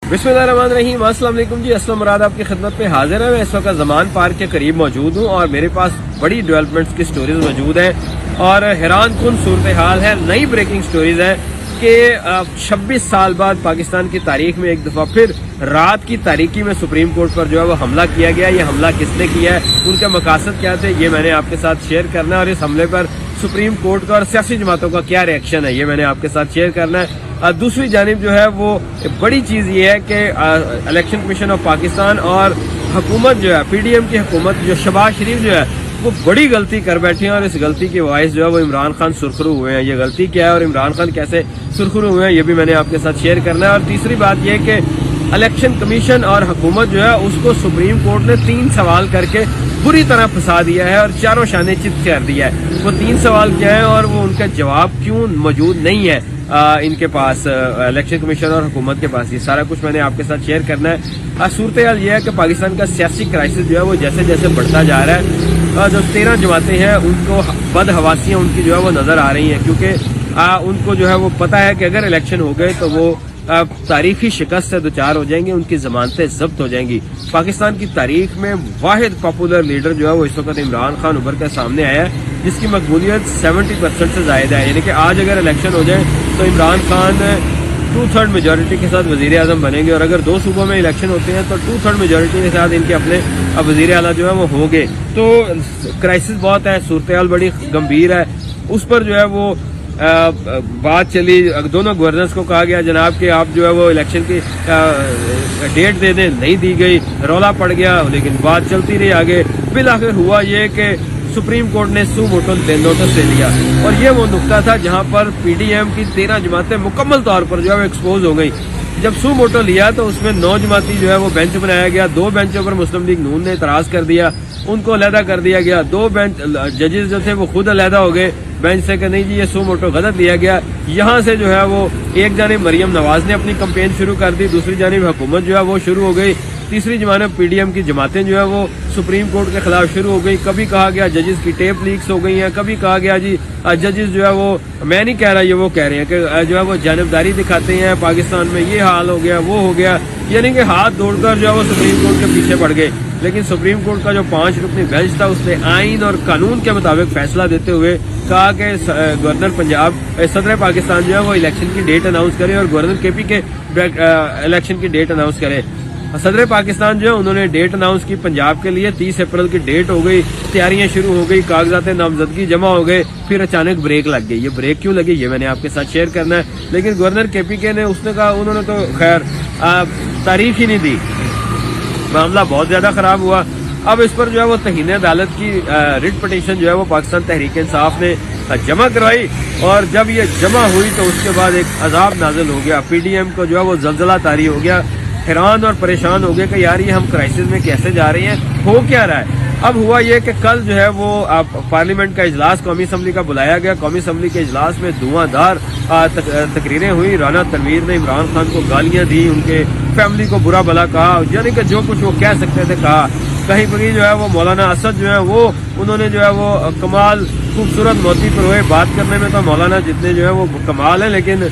बिस्मिल्लाहिर्रहमानिर्रहीम। अस्सलाम वालेकुम जी, अस्सलाम मुराद आपकी खिदमत में हाजिर है। मैं इस वक्त ज़मान पार्क के करीब मौजूद हूँ और मेरे पास बड़ी डेवलपमेंट्स की स्टोरीज मौजूद हैं और हैरान कुन सूरत हाल है। नई ब्रेकिंग स्टोरीज है कि 26 साल बाद पाकिस्तान की तारीख में एक दफ़ा फिर रात की तारीकी में सुप्रीम कोर्ट पर जो है वो हमला किया गया। ये हमला किसने किया है, उनके मकासद क्या थे, ये मैंने आपके साथ शेयर करना है। और इस हमले पर सुप्रीम कोर्ट का और सियासी जमातों का क्या रिएक्शन है, ये मैंने आपके साथ शेयर करना है। दूसरी जानिब जो है वो बड़ी चीज़ ये है कि इलेक्शन कमीशन ऑफ पाकिस्तान और हुकूमत जो है PDM की हुकूमत जो शहबाज शरीफ जो है वो बड़ी गलती कर बैठे हैं और इस गलती के बायस जो है वो इमरान खान सुरखरू हुए हैं। ये गलती क्या है और इमरान खान कैसे सुरखरू हुए हैं, ये भी मैंने आपके साथ शेयर करना है। और तीसरी बात यह कि इलेक्शन कमीशन और हुकूमत जो है उसको सुप्रीम कोर्ट ने 3 सवाल करके बुरी तरह फंसा दिया है और चारों शाने चित कर दिया है। वो 3 सवाल क्या है और वो उनका जवाब क्यों मौजूद नहीं है इनके पास, इलेक्शन कमीशन और हुकूमत के पास, ये सारा कुछ मैंने आपके साथ शेयर करना है। सूरत हाल ये है कि पाकिस्तान का सियासी क्राइसिस जो है वो जैसे जैसे बढ़ता जा रहा है, जो 13 जमातें हैं उनको बदहवासियां उनकी जो है वो नजर आ रही हैं, क्योंकि उनको जो है वो पता है कि अगर इलेक्शन हो गए तो वो तारीखी शिकस्त से दुचार हो जाएंगे, उनकी जमानतें जब्त हो जाएंगी। पाकिस्तान की तारीख में वाहिद पॉपुलर लीडर जो है वो इस वक्त इमरान खान उभर कर सामने आया है, जिसकी मकबूलियत 70% से ज्यादा है। यानी कि आज अगर इलेक्शन हो जाए तो इमरान खान 2/3 मेजोरिटी के साथ वजीर आजम बनेंगे और अगर 2 सूबों में इलेक्शन होते हैं तो 2/3 मेजोरिटी के साथ इनके अपने वजीर आला जो है वो होंगे। तो क्राइसिस बहुत है, सूरत हाल बड़ी गंभीर है। उस पर जो है वो बात चली, दोनों गवर्नर्स को कहा गया जनाब कि आप जो है वो इलेक्शन की डेट दे दें, नहीं दी गई, रौला पड़ गया, लेकिन बात चलती रही आगे। फिर आखिर हुआ ये कि सुप्रीम कोर्ट ने सू मोटो नोटिस ले लिया और ये वो नुकता था जहां पर PDM की 13 जमातें मुकम्मल तौर पर जो है वो एक्सपोज हो गई। जब सू मोटो लिया तो उसमें 9 जमाती जो है वो बेंच बनाया गया। 2 बेंचों पर मुस्लिम लीग नून ने इतराज कर दिया, उनको अलहदा कर दिया गया। 2 बेंच जजेस जो थे वो खुद अलहदा हो गए बेंच से कि नहीं जी ये सू मोटो गलत लिया गया। यहाँ से जो है वो एक जानिब मरियम नवाज ने अपनी कैंपेन शुरू कर दी, दूसरी जानिब हुकूमत जो है वो शुरू हो गई, तीसरी जानिब PDM की जमातें जो है वो सुप्रीम कोर्ट के खिलाफ शुरू हो गई। कभी कहा गया जजेस की टेप लीक्स हो गई हैं, कभी कहा गया जी जजेस जो है वो, मैं नहीं कह रहा, ये वो कह रहे हैं कि जो है वो जानिबदारी दिखाते हैं, पाकिस्तान में ये हाल हो गया वो हो गया, यानी कि हाथ जोड़कर जो है वो सुप्रीम कोर्ट के पीछे पड़ गए। लेकिन सुप्रीम कोर्ट का जो 5 रुकनी बेंच था उसने आइन और कानून के मुताबिक फैसला देते हुए कहा कि गवर्नर पंजाब, सदर पाकिस्तान जो है वो इलेक्शन की डेट अनाउंस करे और गवर्नर KP के इलेक्शन की डेट अनाउंस करे। सदर पाकिस्तान जो है उन्होंने डेट अनाउंस की पंजाब के लिए, 30 अप्रैल की डेट हो गई, तैयारियां शुरू हो गई, कागजात नामजदगी जमा हो गए, फिर अचानक ब्रेक लग गई। ये ब्रेक क्यों लगी ये मैंने आपके साथ शेयर करना है। लेकिन गवर्नर KP के ने उसने कहा, उन्होंने तो खैर तारीख ही नहीं दी, मामला बहुत ज्यादा खराब हुआ। अब इस पर जो है वो तहीन अदालत की रिट पिटीशन जो है वो पाकिस्तान तहरीक इंसाफ ने जमा करवाई और जब ये जमा हुई तो उसके बाद एक अजाब नाजिल हो गया। PDM को जो है वो जलजला तारी हो गया, हैरान और परेशान हो गए कि यार ये हम क्राइसिस में कैसे जा रहे हैं, हो क्या रहा है। अब हुआ ये कि कल जो है वो पार्लियामेंट का इजलास कौमी असम्बली का बुलाया गया। कौमी असम्बली के इजलास में धुआंधार तकरीरें हुई। राना तनवीर ने इमरान खान को गालियां दी, उनके फैमिली को बुरा भला कहा, यानी कि जो कुछ वो कह सकते थे कहा। कहीं पर जो है वो मौलाना असद जो है वो उन्होंने जो है वो कमाल खूबसूरत मोती पर हुए। बात करने में तो मौलाना जितने जो है वो कमाल है, लेकिन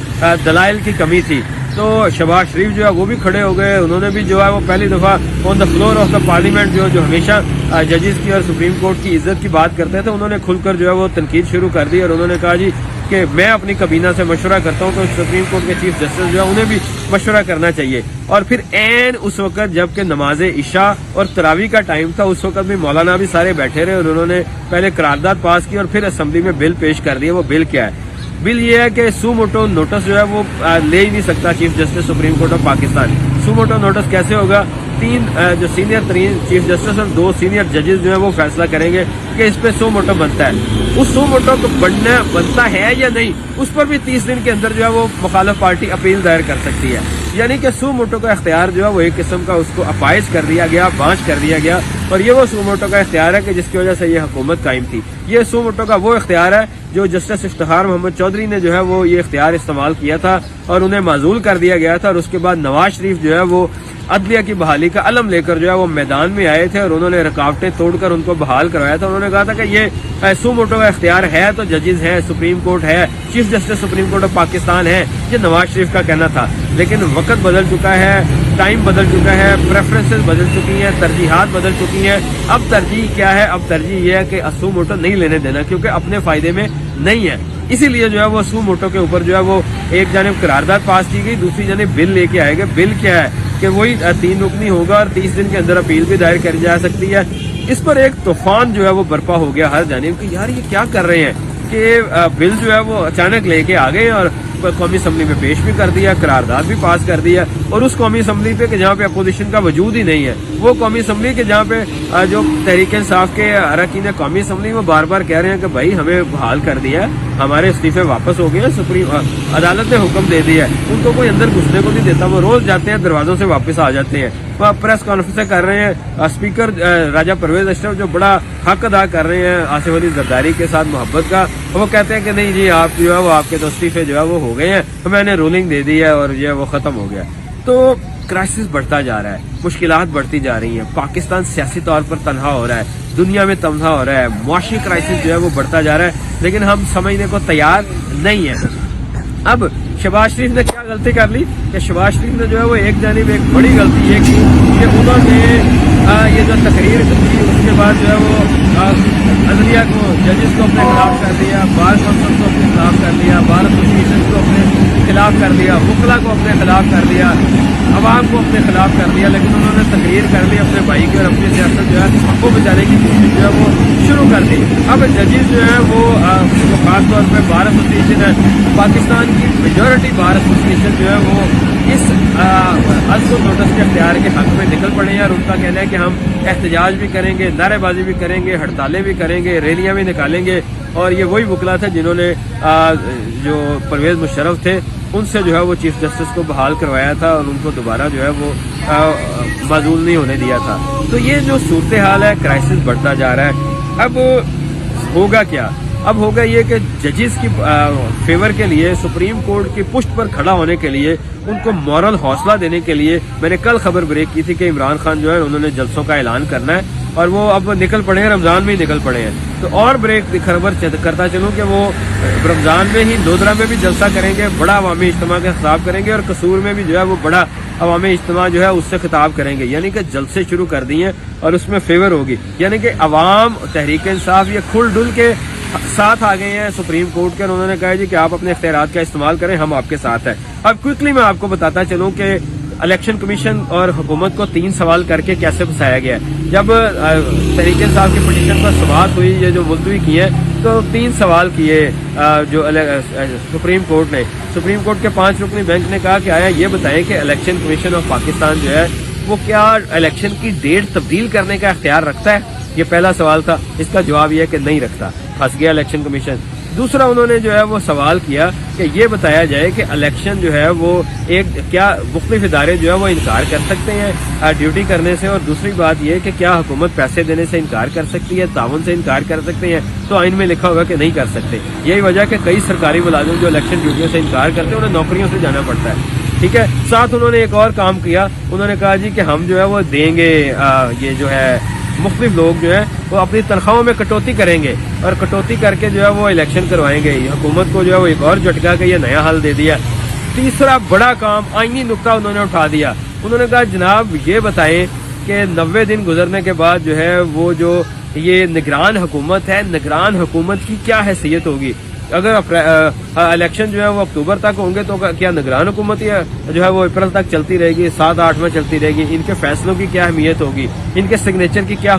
दलाइल की कमी थी। तो शहबाज शरीफ जो है वो भी खड़े हो गए, उन्होंने भी जो है वो पहली दफा on the floor of the parliament जो हमेशा जजेस की और सुप्रीम कोर्ट की इज्जत की बात करते थे, उन्होंने खुलकर जो है वो तनकीद शुरू कर दी और उन्होंने कहा जी कि मैं अपनी कबीना से मशवरा करता हूं तो सुप्रीम कोर्ट के चीफ जस्टिस जो है उन्हें भी मशवरा करना चाहिए। और फिर ऐन उस वक्त जबकि नमाज इशा और तरावी का टाइम था, उस वक्त भी मौलाना भी सारे बैठे रहे और उन्होंने पहले करारदाद पास की और फिर असेंबली में बिल पेश कर दिया। वो बिल क्या है? बिल ये है कि सू मोटो नोटिस जो है वो ले ही नहीं सकता chief justice supreme court of Pakistan. Suo motu notice कैसे होगा? 3 जो सीनियर तरीन चीफ जस्टिस और 2 सीनियर जजेस जो है वो फैसला करेंगे कि इस पे सू मोटो बनता है। उस सू मोटो को बनता है या नहीं, उस पर भी 30 दिन के अंदर जो है वो मुखालिफ पार्टी अपील दायर कर सकती है। यानी कि सू मोटो का इख्तियार जो है वो एक किस्म का उसको अपाइज कर दिया गया, बांझ कर दिया गया। और ये वो सू मोटो का इख्तियार है कि जिसकी वजह से ये हुकूमत कायम थी। ये सू मोटो का वो इख्तियार है जो जस्टिस इफ्तिखार मोहम्मद चौधरी ने जो है वो ये इख्तियार इस्तेमाल किया था और उन्हें माजूल कर दिया गया था। और उसके बाद नवाज शरीफ जो है वो अदलिया की बहाली का अलम लेकर जो है वो मैदान में आए थे और उन्होंने रुकावटें तोड़कर उनको बहाल करवाया था। उन्होंने कहा था कि ये सू मोटो का इख्तियार है तो जजेस है, सुप्रीम कोर्ट है, chief justice supreme court of Pakistan है, ये नवाज शरीफ का कहना था। लेकिन वक्त बदल चुका है, ٹائم بدل چکا ہے، پریفرنسز بدل چکی ہیں، ترجیحات بدل چکی ہیں. اب ترجیح کیا ہے؟ اب ترجیح یہ ہے کہ سو موٹو نہیں لینے دینا، کیونکہ اپنے فائدے میں نہیں ہے. اسی لیے جو ہے وہ سو موٹو کے اوپر جو ہے وہ ایک جانب قرارداد پاس کی گئی، دوسری جانب بل لے کے آئے گا. بل کیا ہے کہ وہی 3 رکنی ہوگا اور 30 دن کے اندر اپیل بھی دائر کری جا سکتی ہے. اس پر ایک طوفان جو ہے وہ برپا ہو گیا ہر جانب کہ یار یہ کیا کر رہے ہیں کہ بل جو ہے وہ اچانک لے کے آ گئے اور قومی اسمبلی میں پیش بھی کر دیا، قرارداد بھی پاس کر دیا. اور اس قومی اسمبلی پہ کہ جہاں پہ اپوزیشن کا وجود ہی نہیں ہے، وہ قومی اسمبلی کے جہاں پہ جو تحریک انصاف کے اراکین قومی اسمبلی وہ بار بار کہہ رہے ہیں کہ بھائی ہمیں بحال کر دیا ہے، ہمارے استعفے واپس ہو گئے ہیں، سپریم عدالت نے حکم دے دیا ہے. ان کو کوئی اندر گھسنے کو نہیں دیتا، وہ روز جاتے ہیں دروازوں سے واپس آ جاتے ہیں. وہ پریس کانفرنس کر رہے ہیں. اسپیکر راجہ پرویز اشرف جو بڑا حق ادا کر رہے ہیں آصف علی زرداری کے ساتھ محبت کا، وہ کہتے ہیں کہ نہیں جی آپ جو ہے وہ آپ کے تو استعفے جو ہے وہ ہو گئے ہیں، میں نے رولنگ دے دی ہے اور یہ وہ ختم ہو گیا. تو کرائسس بڑھتا جا رہا ہے، مشکلات بڑھتی جا رہی ہیں، پاکستان سیاسی طور پر تنہا ہو رہا ہے، دنیا میں تنہا ہو رہا ہے، معاشی کرائسس جو ہے وہ بڑھتا جا رہا ہے، لیکن ہم سمجھنے کو تیار نہیں ہیں. اب شہباز شریف نے کیا غلطی کر لی کہ شہباز شریف نے جو ہے وہ ایک جانب ایک بڑی غلطی یہ کی کہ انہوں نے یہ جو تقریر کی اس کے بعد جو ہے وہ عدلیہ کو، ججز کو اپنے خلاف کر دیا، بار کونسل کو اپنے خلاف کر دیا، بار ایسوسیشن کو اپنے خلاف کر دیا، وکلا کو اپنے خلاف کر دیا، عوام کو اپنے خلاف کر دیا. لیکن انہوں نے تقریر کر لی اپنے بھائی کی اور اپنی سیاست جو ہے وہ بچانے کی کوشش جو ہے وہ شروع کر دی. اب ججز جو ہے وہ خاص طور پہ بار ایسوسیشن ہے، پاکستان کی میجورٹی بار ایسوسیشن جو ہے وہ اس ازل نوٹس کے اختیار کے حق میں نکل پڑے ہیں اور ان کا کہنا ہے کہ ہم احتجاج بھی کریں گے، نعرے بازی بھی کریں گے، ہڑتالیں بھی کریں گے، ریلیاں بھی نکالیں گے. اور یہ وہی وکلا تھے جنہوں نے جو پرویز مشرف تھے ان سے جو ہے وہ چیف جسٹس کو بحال کروایا تھا اور ان کو دوبارہ جو ہے وہ معزول نہیں ہونے دیا تھا. تو یہ جو صورتحال ہے، کرائسس بڑھتا جا رہا ہے. اب ہوگا کیا؟ اب ہوگا یہ کہ ججز کی فیور کے لیے، سپریم کورٹ کی پشت پر کھڑا ہونے کے لیے، ان کو مورل حوصلہ دینے کے لیے میں نے کل خبر بریک کی تھی کہ عمران خان جو ہے انہوں نے جلسوں کا اعلان کرنا ہے اور وہ اب نکل پڑے ہیں، رمضان میں ہی نکل پڑے ہیں. تو اور بریک خبر کرتا چلوں کہ وہ رمضان میں ہی لودھرا میں بھی جلسہ کریں گے، بڑا عوامی اجتماع کا خطاب کریں گے اور قصور میں بھی جو ہے وہ بڑا عوامی اجتماع جو ہے اس سے خطاب کریں گے. یعنی کہ جلسے شروع کر دیے ہیں اور اس میں فیور ہوگی. یعنی کہ عوام تحریک انصاف یہ کھل ڈل کے ساتھ آ گئے ہیں سپریم کورٹ کے، اور انہوں نے کہا جی کہ آپ اپنے اختیارات کا استعمال کریں، ہم آپ کے ساتھ ہیں. اب کوئکلی میں آپ کو بتاتا چلوں کہ الیکشن کمیشن اور حکومت کو 3 سوال کر کے کیسے پھنسایا گیا. جب تحریک انصاف کی پٹیشن پر سماعت ہوئی، یہ جو ملتوی کی ہے، تو 3 سوال کیے جو سپریم کورٹ نے. سپریم کورٹ کے 5 رکنی بینچ نے کہا کہ آیا یہ بتائیں کہ الیکشن کمیشن آف پاکستان جو ہے وہ کیا الیکشن کی ڈیٹ تبدیل کرنے کا اختیار رکھتا ہے؟ یہ پہلا سوال تھا. اس کا جواب یہ ہے کہ نہیں رکھتا. پھنس گیا الیکشن کمیشن. دوسرا انہوں نے جو ہے وہ سوال کیا کہ یہ بتایا جائے کہ الیکشن جو ہے وہ کیا مختلف ادارے جو ہے وہ انکار کر سکتے ہیں ڈیوٹی کرنے سے، اور دوسری بات یہ کہ کیا حکومت پیسے دینے سے انکار کر سکتی ہے، تعاون سے انکار کر سکتے ہیں؟ تو آئین میں لکھا ہوگا کہ نہیں کر سکتے. یہی وجہ کہ کئی سرکاری ملازم جو الیکشن ڈیوٹیوں سے انکار کرتے ہیں انہیں نوکریوں سے جانا پڑتا ہے. ٹھیک ہے. ساتھ انہوں نے ایک اور کام کیا، انہوں نے کہا جی کہ ہم جو ہے وہ دیں گے، یہ جو ہے مختلف لوگ جو ہیں وہ اپنی تنخواہوں میں کٹوتی کریں گے اور کٹوتی کر کے جو ہے وہ الیکشن کروائیں گے. حکومت کو جو ہے وہ ایک اور جھٹکا کہ یہ نیا حل دے دیا. تیسرا بڑا کام، آئینی نقطہ انہوں نے اٹھا دیا. انہوں نے کہا جناب یہ بتائیں کہ 90 دن گزرنے کے بعد جو ہے وہ جو یہ نگران حکومت ہے، نگران حکومت کی کیا حیثیت ہوگی؟ اگر الیکشن جو ہے وہ اکتوبر تک ہوں گے تو کیا نگران حکومت جو ہے وہ اپریل تک چلتی رہے گی، 7-8 میں چلتی رہے گی؟ ان کے فیصلوں کی کیا اہمیت ہوگی؟ ان کے سگنیچر کی کیا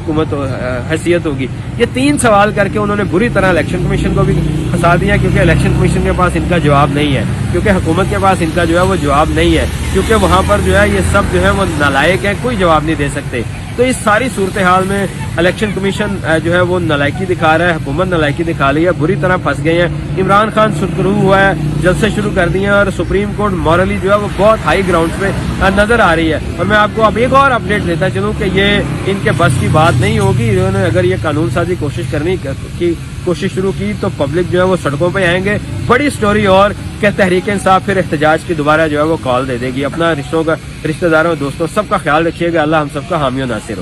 حیثیت ہوگی؟ یہ 3 سوال کر کے انہوں نے بری طرح الیکشن کمیشن کو بھی پھنسا دیا، کیونکہ الیکشن کمیشن کے پاس ان کا جواب نہیں ہے، کیونکہ حکومت کے پاس ان کا جو ہے وہ جواب نہیں ہے، کیونکہ وہاں پر جو ہے یہ سب جو ہے وہ نالائق ہیں، کوئی جواب نہیں دے سکتے. تو اس ساری صورتحال میں الیکشن کمیشن جو ہے وہ نالائکی دکھا رہا ہے، حکومت نالائکی دکھا رہی ہے، بری طرح پھنس گئے ہیں. عمران خان سرخرو ہوا ہے، جلسے شروع کر دیے ہیں اور سپریم کورٹ مورلی جو ہے وہ بہت ہائی گراؤنڈ پہ نظر آ رہی ہے. اور میں آپ کو اب ایک اور اپڈیٹ دیتا چلوں کہ یہ ان کے بس کی بات نہیں ہوگی. انہوں نے اگر یہ قانون سازی کی کوشش شروع کی تو پبلک جو ہے وہ سڑکوں پہ آئیں گے. بڑی سٹوری اور کہ تحریک انصاف پھر احتجاج کی دوبارہ جو ہے وہ کال دے دے گی. اپنا رشتہ داروں دوستوں سب کا خیال رکھیے گا. اللہ ہم سب کا حامی و ناصر ہو.